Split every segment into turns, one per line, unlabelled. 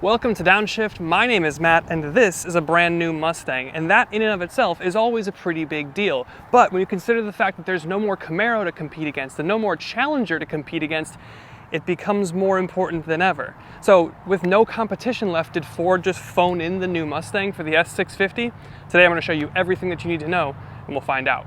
Welcome to Downshift. My name is Matt, and this is a brand new Mustang, and that in and of itself is always a pretty big deal. But when you consider the fact that there's no more Camaro to compete against and no more Challenger to compete against, it becomes more important than ever. So with no competition left, did Ford just phone in the new Mustang for the S650? Today I'm going to show you everything that you need to know, and we'll find out.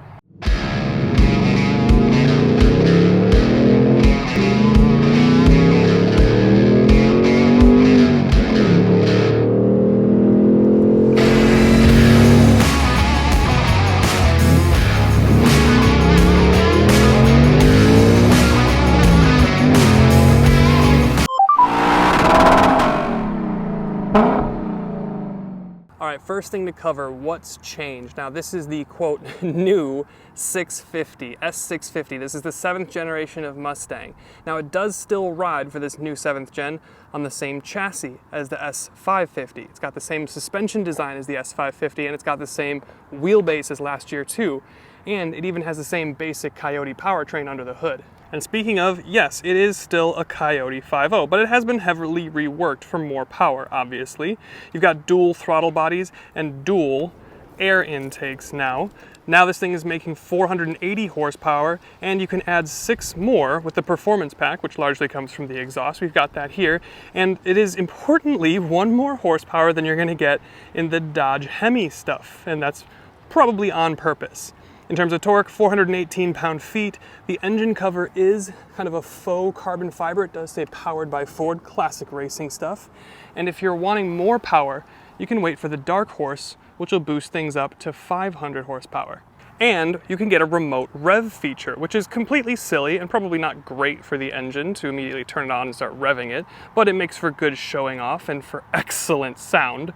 All right, first thing to cover, what's changed? Now this is the quote, new 650, S650. This is the 7th generation of Mustang. Now it does still ride for this new 7th gen on the same chassis as the S550. It's got the same suspension design as the S550, and it's got the same wheelbase as last year too. And it even has the same basic Coyote powertrain under the hood. And speaking of, yes, it is still a Coyote 5.0, but it has been heavily reworked for more power, obviously. You've got dual throttle bodies and dual air intakes now. Now this thing is making 480 horsepower, and you can add 6 more with the performance pack, which largely comes from the exhaust. We've got that here, and it is importantly 1 more horsepower than you're going to get in the Dodge Hemi stuff, and that's probably on purpose. In terms of torque, 418 pound-feet. The engine cover is kind of a faux carbon fiber. It does say powered by Ford, classic racing stuff. And if you're wanting more power, you can wait for the Dark Horse, which will boost things up to 500 horsepower. And you can get a remote rev feature, which is completely silly and probably not great for the engine to immediately turn it on and start revving it, but it makes for good showing off and for excellent sound.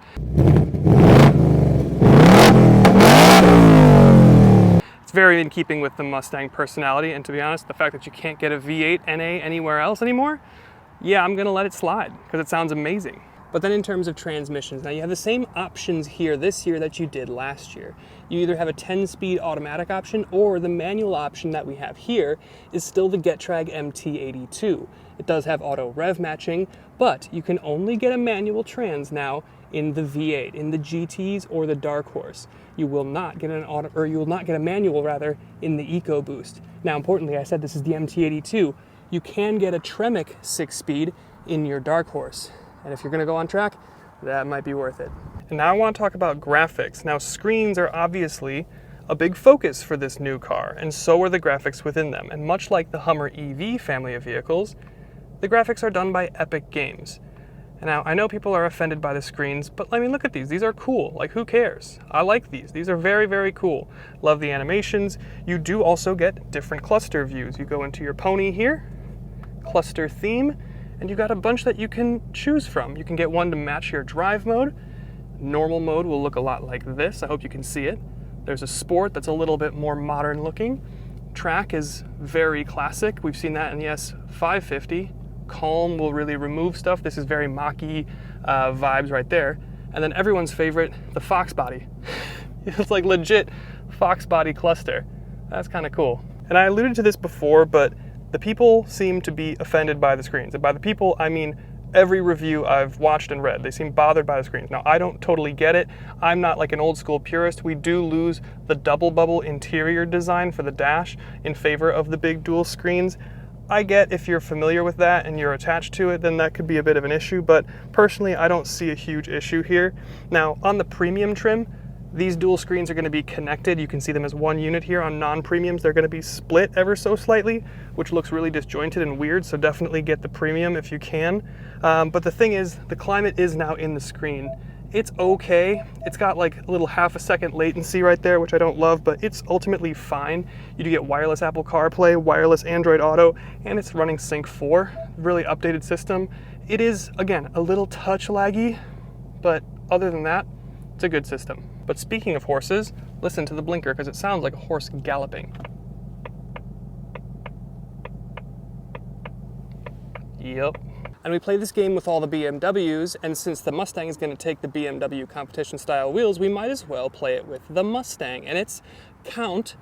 It's very in keeping with the Mustang personality, and to be honest, the fact that you can't get a V8 NA anywhere else anymore, yeah, I'm gonna let it slide because it sounds amazing. But then in terms of transmissions, now you have the same options here this year that you did last year. You either have a 10-speed automatic option, or the manual option that we have here is still the Getrag MT82. It does have auto rev matching, but you can only get a manual trans now in the V8, in the GTs or the Dark Horse. You will not get a manual rather in the EcoBoost. Now importantly, I said this is the MT82. You can get a Tremec 6-speed in your Dark Horse. And if you're gonna go on track, that might be worth it. And now I wanna talk about graphics. Now screens are obviously a big focus for this new car, and so are the graphics within them. And much like the Hummer EV family of vehicles, the graphics are done by Epic Games. And now I know people are offended by the screens, but I mean, look at these. These are cool. Like, who cares? I like these. These are very, very cool. Love the animations. You do also get different cluster views. You go into your pony here, cluster theme, and you got a bunch that you can choose from. You can get one to match your drive mode. Normal mode will look a lot like this. I hope you can see it. There's a sport that's a little bit more modern looking. Track is very classic. We've seen that in the S550. Calm will really remove stuff. This is very Mach-y vibes right there. And then everyone's favorite, the Fox body. It's like legit Fox body cluster. That's kind of cool. And I alluded to this before, but the people seem to be offended by the screens. And by the people, I mean every review I've watched and read. They seem bothered by the screens. Now, I don't totally get it. I'm not like an old school purist. We do lose the double bubble interior design for the dash in favor of the big dual screens. I get if you're familiar with that and you're attached to it, then that could be a bit of an issue, but personally, I don't see a huge issue here. Now, on the premium trim, these dual screens are going to be connected. You can see them as one unit here. On non-premiums, they're going to be split ever so slightly, which looks really disjointed and weird, so definitely get the premium if you can. But the thing is, the climate is now in the screen. It's okay. It's got like a little half-a-second latency right there, which I don't love, but it's ultimately fine. You do get wireless Apple CarPlay, wireless Android Auto, and it's running Sync 4, really updated system. It is, again, a little touch laggy, but other than that, it's a good system. But speaking of horses, listen to the blinker because it sounds like a horse galloping. Yep. And we play this game with all the BMWs, and since the Mustang is going to take the BMW competition style wheels, we might as well play it with the Mustang, and it's count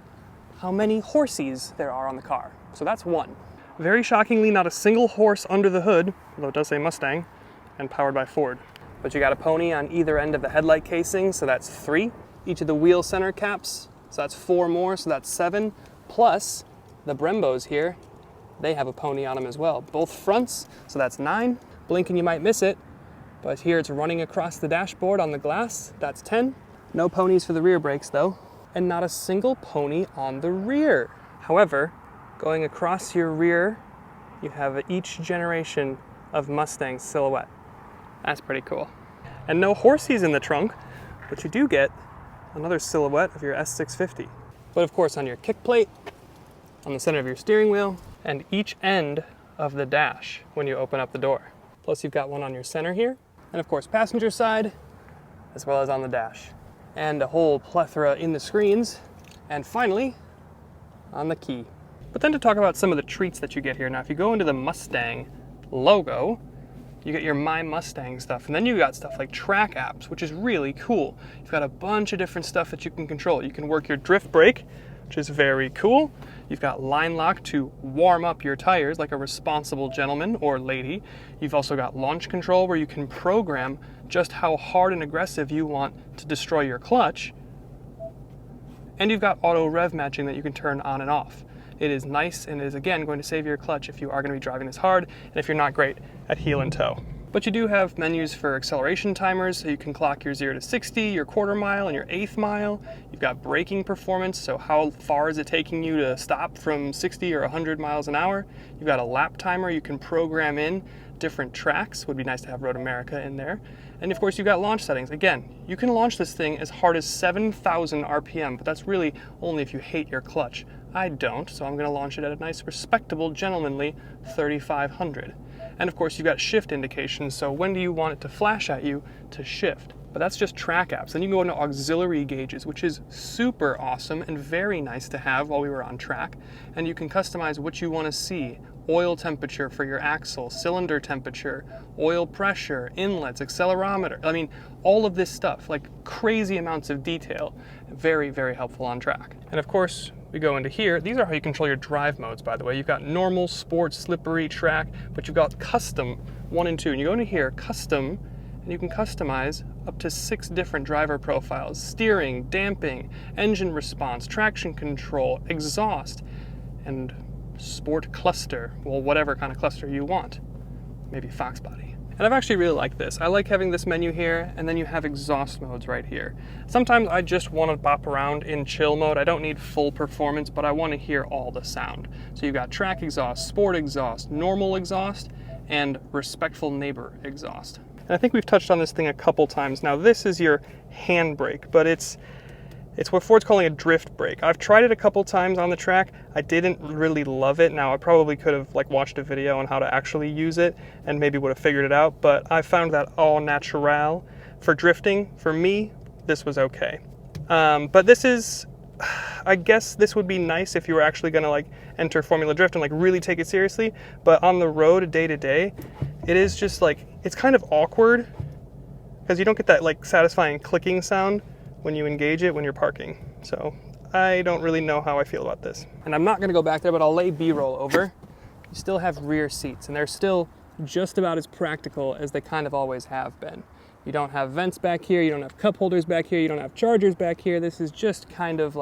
how many horsies there are on the car. So that's 1. Very shockingly, not a single horse under the hood, although it does say Mustang, and powered by Ford. But you got a pony on either end of the headlight casing, so that's 3. Each of the wheel center caps, so that's 4 more, so that's 7. Plus, the Brembos here, they have a pony on them as well. Both fronts, so that's 9. Blinking, you might miss it, but here it's running across the dashboard on the glass, that's 10. No ponies for the rear brakes though, and not a single pony on the rear. However, going across your rear, you have each generation of Mustang silhouette. That's pretty cool. And no horsies in the trunk, but you do get another silhouette of your S650. But of course on your kick plate, on the center of your steering wheel, and each end of the dash when you open up the door. Plus you've got one on your center here, and of course passenger side, as well as on the dash. And a whole plethora in the screens, and finally, on the key. But then to talk about some of the treats that you get here. Now if you go into the Mustang logo, you get your My Mustang stuff, and then you got stuff like track apps, which is really cool. You've got a bunch of different stuff that you can control. You can work your drift brake, which is very cool. You've got line lock to warm up your tires like a responsible gentleman or lady. You've also got launch control where you can program just how hard and aggressive you want to destroy your clutch. And you've got auto rev matching that you can turn on and off. It is nice and is again going to save your clutch if you are going to be driving this hard and if you're not great at heel and toe. But you do have menus for acceleration timers, so you can clock your 0 to 60, your quarter mile, and your 1/8 mile. You've got braking performance, so how far is it taking you to stop from 60 or 100 miles an hour. You've got a lap timer, you can program in different tracks. Would be nice to have Road America in there. And of course you've got launch settings. Again, you can launch this thing as hard as 7,000 RPM, but that's really only if you hate your clutch. I don't, so I'm gonna launch it at a nice, respectable, gentlemanly 3,500. And of course you've got shift indications, so when do you want it to flash at you to shift? But that's just track apps. Then you go into auxiliary gauges, which is super awesome and very nice to have while we were on track. And you can customize what you want to see. Oil temperature for your axle, cylinder temperature, oil pressure, inlets, accelerometer. I mean, all of this stuff, like crazy amounts of detail. Very, very helpful on track. And of course, we go into here. These are how you control your drive modes, by the way. You've got normal, sport, slippery, track, but you've got custom 1 and 2. And you go into here, custom, and you can customize up to 6 different driver profiles: steering, damping, engine response, traction control, exhaust, and sport cluster. Well, whatever kind of cluster you want. Maybe Fox body. And I've actually really liked this. I like having this menu here, and then you have exhaust modes right here. Sometimes I just want to bop around in chill mode. I don't need full performance, but I want to hear all the sound. So you've got track exhaust, sport exhaust, normal exhaust, and respectful neighbor exhaust. And I think we've touched on this thing a couple times. Now this is your handbrake, but it's what Ford's calling a drift brake. I've tried it a couple times on the track. I didn't really love it. Now I probably could have watched a video on how to actually use it and maybe would have figured it out, but I found that all natural for drifting. For me, this was okay. But this is, I guess this would be nice if you were actually gonna enter Formula Drift and really take it seriously, but on the road day to day, it is just it's kind of awkward because you don't get that satisfying clicking sound when you engage it when you're parking. So I don't really know how I feel about this. And I'm not gonna go back there, but I'll lay B-roll over. You still have rear seats, and they're still just about as practical as they kind of always have been. You don't have vents back here, you don't have cup holders back here, you don't have chargers back here. This is just kind of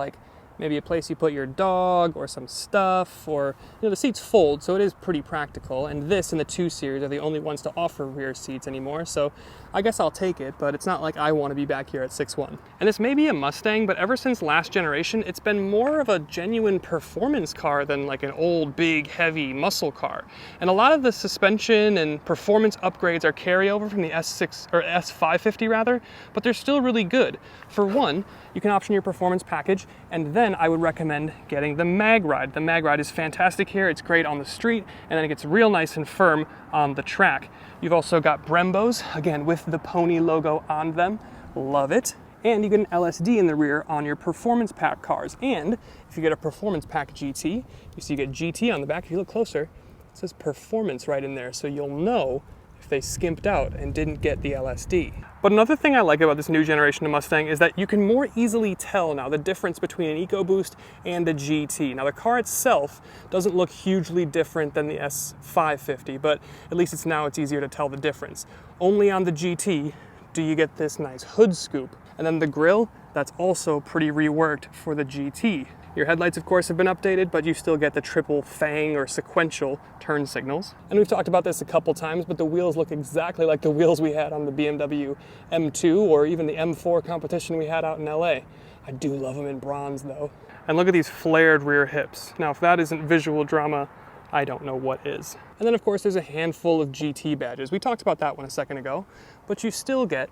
maybe a place you put your dog or some stuff, or the seats fold, so it is pretty practical. And this and the 2 Series are the only ones to offer rear seats anymore, so I guess I'll take it, but it's not like I want to be back here at 6'1". And this may be a Mustang, but ever since last generation, it's been more of a genuine performance car than an old, big, heavy muscle car. And a lot of the suspension and performance upgrades are carryover from the S6 or S550 rather, but they're still really good. For one, you can option your performance package, and then I would recommend getting the Mag Ride. The Mag Ride is fantastic here. It's great on the street, and then it gets real nice and firm on the track. You've also got Brembos, again with the pony logo on them. Love it. And you get an LSD in the rear on your performance pack cars. And if you get a performance pack GT, you see you get GT on the back. If you look closer, it says performance right in there, so you'll know if they skimped out and didn't get the LSD. But another thing I like about this new generation of Mustang is that you can more easily tell now the difference between an EcoBoost and a GT. Now the car itself doesn't look hugely different than the S550, but at least it's easier to tell the difference. Only on the GT do you get this nice hood scoop. And then the grille, that's also pretty reworked for the GT. Your headlights, of course, have been updated, but you still get the triple fang or sequential turn signals. And we've talked about this a couple times, but the wheels look exactly like the wheels we had on the BMW M2 or even the M4 competition we had out in LA. I do love them in bronze though. And look at these flared rear hips. Now, if that isn't visual drama, I don't know what is. And then of course there's a handful of GT badges. We talked about that one a second ago, but you still get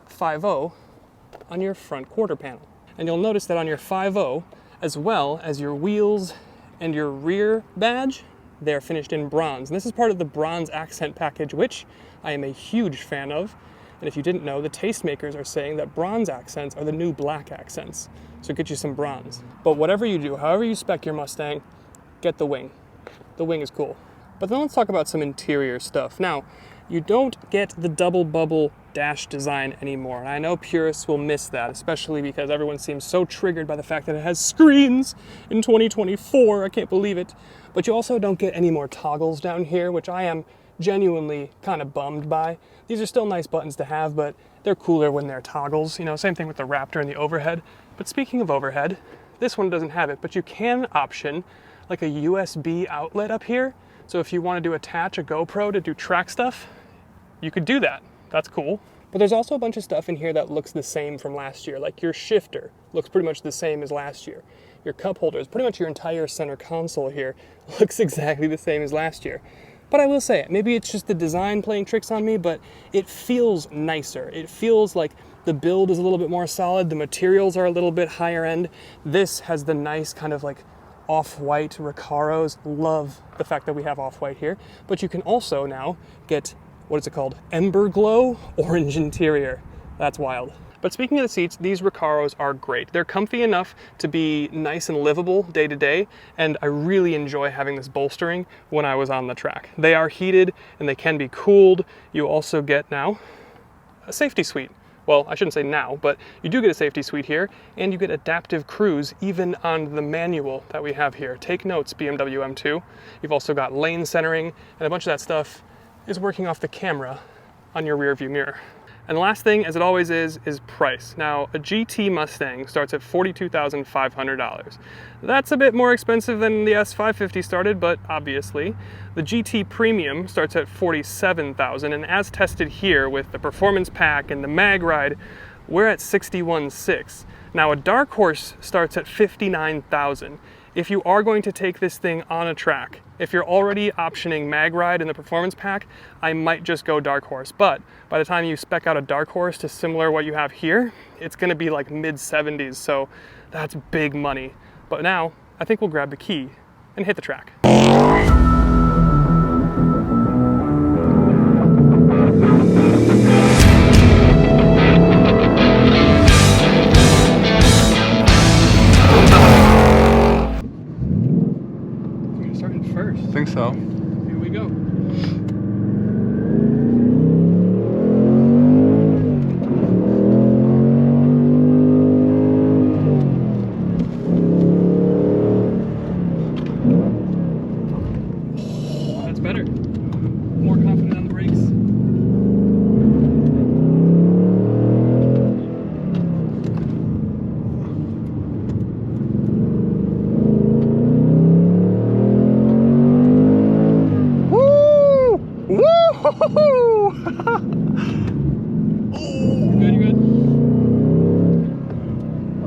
5.0 on your front quarter panel. And you'll notice that on your 5.0, as well as your wheels and your rear badge, they're finished in bronze. And this is part of the bronze accent package, which I am a huge fan of. And if you didn't know, the tastemakers are saying that bronze accents are the new black accents. So get you some bronze. But whatever you do, however you spec your Mustang, get the wing. The wing is cool. But then let's talk about some interior stuff. Now, you don't get the double bubble dash design anymore. And I know purists will miss that, especially because everyone seems so triggered by the fact that it has screens in 2024. I can't believe it. But you also don't get any more toggles down here, which I am genuinely kind of bummed by. These are still nice buttons to have, but they're cooler when they're toggles. You know, same thing with the Raptor and the overhead. But speaking of overhead, this one doesn't have it, but you can option like a USB outlet up here. So if you wanted to attach a GoPro to do track stuff, you could do that. That's cool. But there's also a bunch of stuff in here that looks the same from last year. Like your shifter looks pretty much the same as last year. Your cup holders, pretty much your entire center console here looks exactly the same as last year. But I will say it, maybe it's just the design playing tricks on me, but it feels nicer. It feels like the build is a little bit more solid. The materials are a little bit higher end. This has the nice kind of like off-white Recaros. Love the fact that we have off-white here. But you can also now get, what is it called? Ember Glow orange interior. That's wild. But speaking of the seats, these Recaros are great. They're comfy enough to be nice and livable day to day, and I really enjoy having this bolstering when I was on the track. They are heated and they can be cooled. You also get now a safety suite. Well, I shouldn't say now, but you do get a safety suite here, and you get adaptive cruise even on the manual that we have here. Take notes, BMW M2. You've also got lane centering, and a bunch of that stuff is working off the camera on your rear view mirror. And the last thing, as it always is price. Now, a GT Mustang starts at $42,500. That's a bit more expensive than the S550 started, but obviously. The GT Premium starts at $47,000, and as tested here with the Performance Pack and the Mag Ride, we're at $61,600. Now, a Dark Horse starts at $59,000. If you are going to take this thing on a track, if you're already optioning Mag Ride in the Performance Pack, I might just go Dark Horse. But by the time you spec out a Dark Horse to similar what you have here, it's gonna be like mid-70s, so that's big money. But now, I think we'll grab the key and hit the track. First.
I think so.
Here we go. That's better. More confident on the brakes.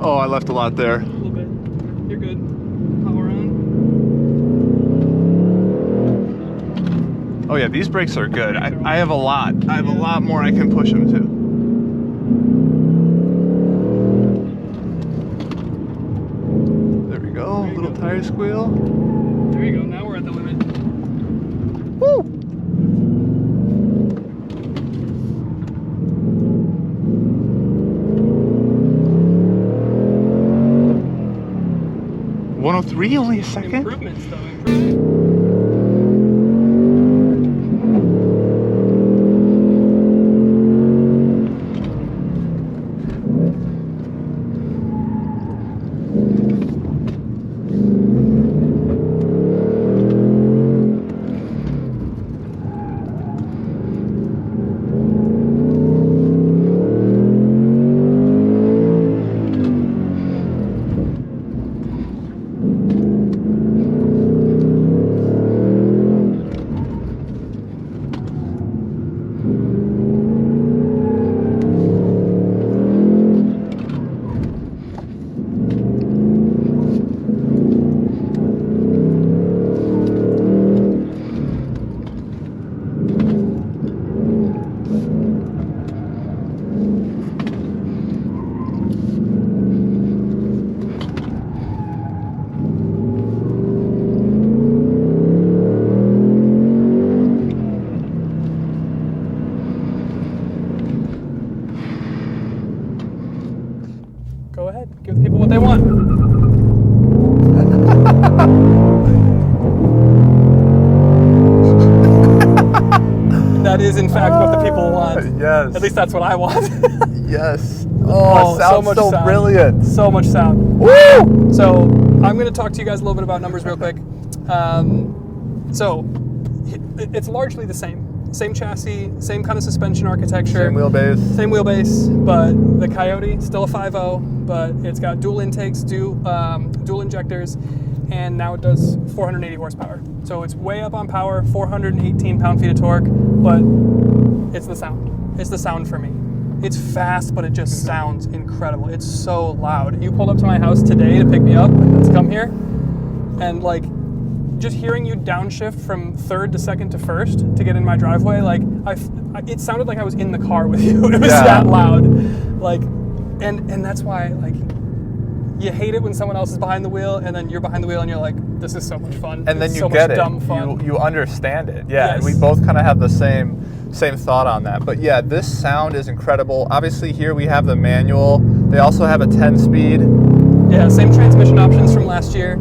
Oh, I left a lot there.
A little bit. You're good. Power on.
Oh yeah, these brakes are good. I have a lot. I have a lot more I can push them to. There we go. Little tire squeal.
There you go. Now we're at the limit.
Woo! $103, only a second?
Improvements though, improvements. Give the people what they want. That is, in fact, what the people want.
Yes.
At least that's what I want.
Yes. Oh, it sounds so
sound.
brilliant.
So much sound.
Woo!
So I'm going to talk to you guys a little bit about numbers real quick. So it's largely the same. Same chassis, same kind of suspension architecture.
Same wheelbase.
Same wheelbase, but the Coyote, still a 5.0, but it's got dual intakes, dual injectors, and now it does 480 horsepower. So it's way up on power, 418 pound-feet of torque, but it's the sound. It's the sound for me. It's fast, but it just sounds incredible. It's so loud. You pulled up to my house today to pick me up to come here, and like, just hearing you downshift from third to second to first to get in my driveway, like it sounded like I was in the car with you. It was that loud, like, and that's why, like, you hate it when someone else is behind the wheel and then you're behind the wheel and you're like, this is so much fun.
And then
it's
you
so
get
much
it.
Dumb fun.
You understand it. Yeah,
Yes.
and we both kind of have the same thought on that. But yeah, this sound is incredible. Obviously here we have the manual. They also have a 10-speed.
Yeah, same transmission options from last year.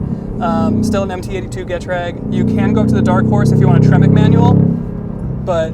Still an MT82 Getrag. You can go to the dark horse if you want a Tremec manual, but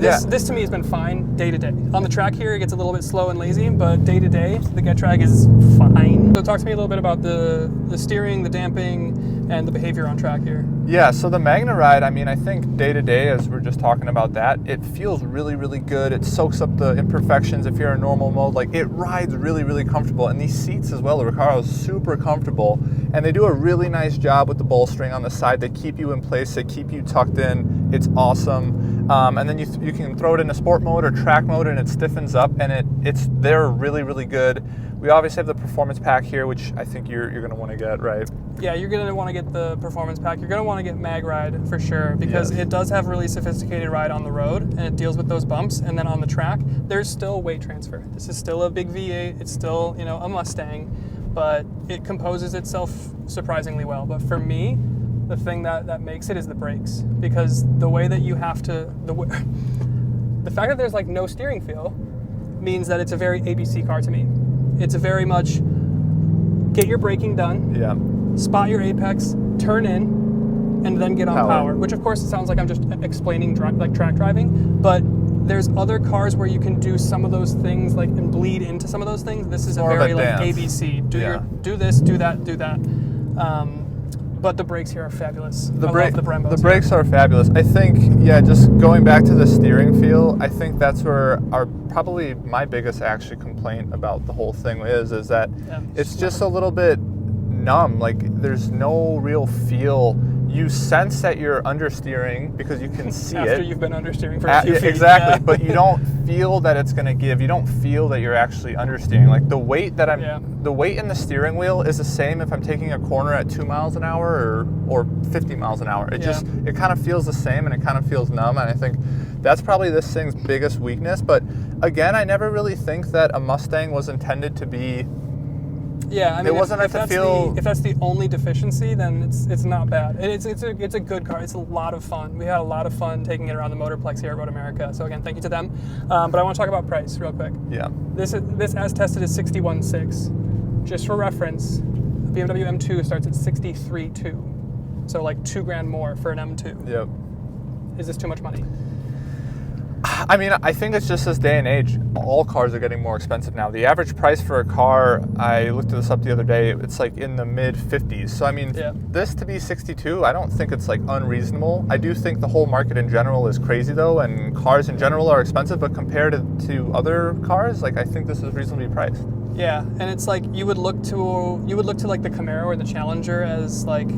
this to me has been fine day to day. On the track here, it gets a little bit slow and lazy, but day to day, the Getrag is fine. So talk to me a little bit about the steering, the damping, and the behavior on track here.
Yeah, so the Magna Ride, I mean, I think day to day, as we're just talking about that, it feels really, really good. It soaks up the imperfections if you're in normal mode. Like, it rides really, really comfortable. And these seats as well, the Recaro is super comfortable. And they do a really nice job with the bolstering on the side. They keep you in place. They keep you tucked in. It's awesome. And then you can throw it into sport mode or track mode and it stiffens up. And they're really, really good. We obviously have the performance pack here, which I think you're going to want to get, right?
Yeah, you're going to want to get the performance pack. You're going to want to get Mag Ride for sure, because it does have really sophisticated ride on the road and it deals with those bumps. And then on the track, there's still weight transfer. This is still a big V8. It's still, a Mustang, but it composes itself surprisingly well. But for me, the thing that makes it is the brakes, because the way that you have to, the fact that there's like no steering feel means that it's a very ABC car to me. It's a very much get your braking done, spot your apex, turn in, and then get on power. Which of course it sounds like I'm just explaining like track driving, but there's other cars where you can do some of those things like and bleed into some of those things. This is a very like ABC. Do this, do that, do that. But the brakes here are fabulous. I love the Brembos. The
brakes are fabulous. I think, just going back to the steering feel, I think that's where probably my biggest actually complaint about the whole thing is that it's just a little bit numb. Like, there's no real feel. You sense that you're understeering because you can see
After you've been understeering for a few feet.
Exactly, but you don't feel that it's going to give. You don't feel that you're actually understeering. Like, the weight in the steering wheel is the same if I'm taking a corner at 2 miles an hour or 50 miles an hour. It kind of feels the same and it kind of feels numb, and I think that's probably this thing's biggest weakness. But again, I never really think that a Mustang was intended to be.
Yeah, I mean,
it wasn't
if that's the only deficiency, then it's not bad. It's a good car. It's a lot of fun. We had a lot of fun taking it around the Motorplex here at Road America. So again, thank you to them. But I want to talk about price real quick. Yeah. This as tested is 61.6. Just for reference, the BMW M2 starts at 63.2. So like $2,000 more for an M2.
Yep.
Is this too much money?
I mean, I think it's just this day and age. All cars are getting more expensive now. The average price for a car, I looked this up the other day, it's like in the mid-50s. So, I mean, this to be 62, I don't think it's like unreasonable. I do think the whole market in general is crazy though, and cars in general are expensive, but compared to other cars, like, I think this is reasonably priced.
Yeah, and it's like you would look to like the Camaro or the Challenger as like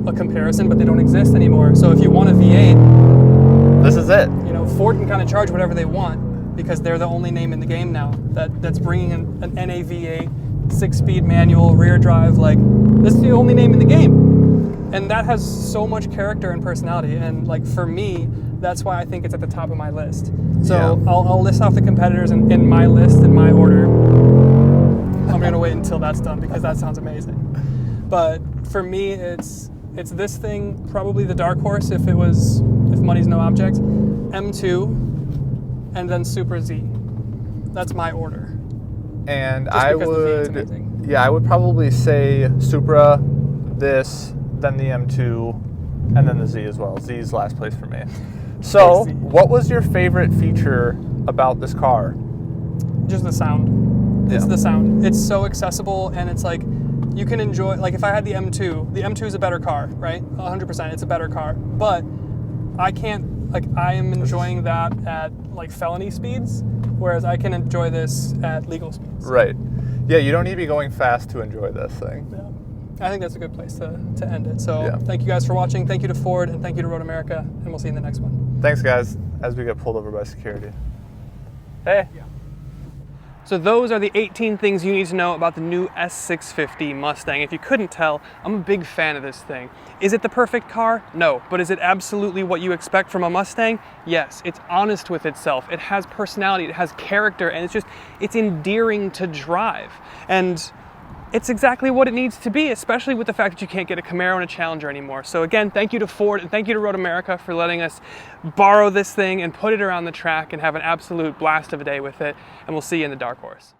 a comparison, but they don't exist anymore. So if you want a V8,
this is it.
Ford can kind of charge whatever they want because they're the only name in the game now that's bringing in an NA V8, 6-speed manual, rear drive. Like, this is the only name in the game, and that has so much character and personality. And like, for me, that's why I think it's at the top of my list. So I'll list off the competitors in my list in my order. I'm gonna wait until that's done because that sounds amazing. But for me, it's this thing, probably the dark horse if money's no object, M2, and then Supra Z. That's my order.
And
Just
I
because the V8's
would,
amazing.
yeah, I would probably say Supra, this, then the M2, and then the Z as well. Z's last place for me. So, what was your favorite feature about this car?
Just the sound. It's
Yeah.
the sound. It's so accessible, and it's like you can enjoy. Like if I had the M2 is a better car, right? 100%, it's a better car. But I can't. Like I am enjoying that at like felony speeds, whereas I can enjoy this at legal speeds.
Right. Yeah, you don't need to be going fast to enjoy this thing.
Yeah. I think that's a good place to end it. So
Yeah.
thank you guys for watching. Thank you to Ford, and thank you to Road America, and we'll see you in the next one.
Thanks, guys, as we get pulled over by security. Hey.
Yeah. So those are the 18 things you need to know about the new S650 Mustang. If you couldn't tell, I'm a big fan of this thing. Is it the perfect car? No. But is it absolutely what you expect from a Mustang? Yes. It's honest with itself. It has personality, it has character, and it's endearing to drive. And it's exactly what it needs to be, especially with the fact that you can't get a Camaro and a Challenger anymore. So again, thank you to Ford and thank you to Road America for letting us borrow this thing and put it around the track and have an absolute blast of a day with it. And we'll see you in the dark horse.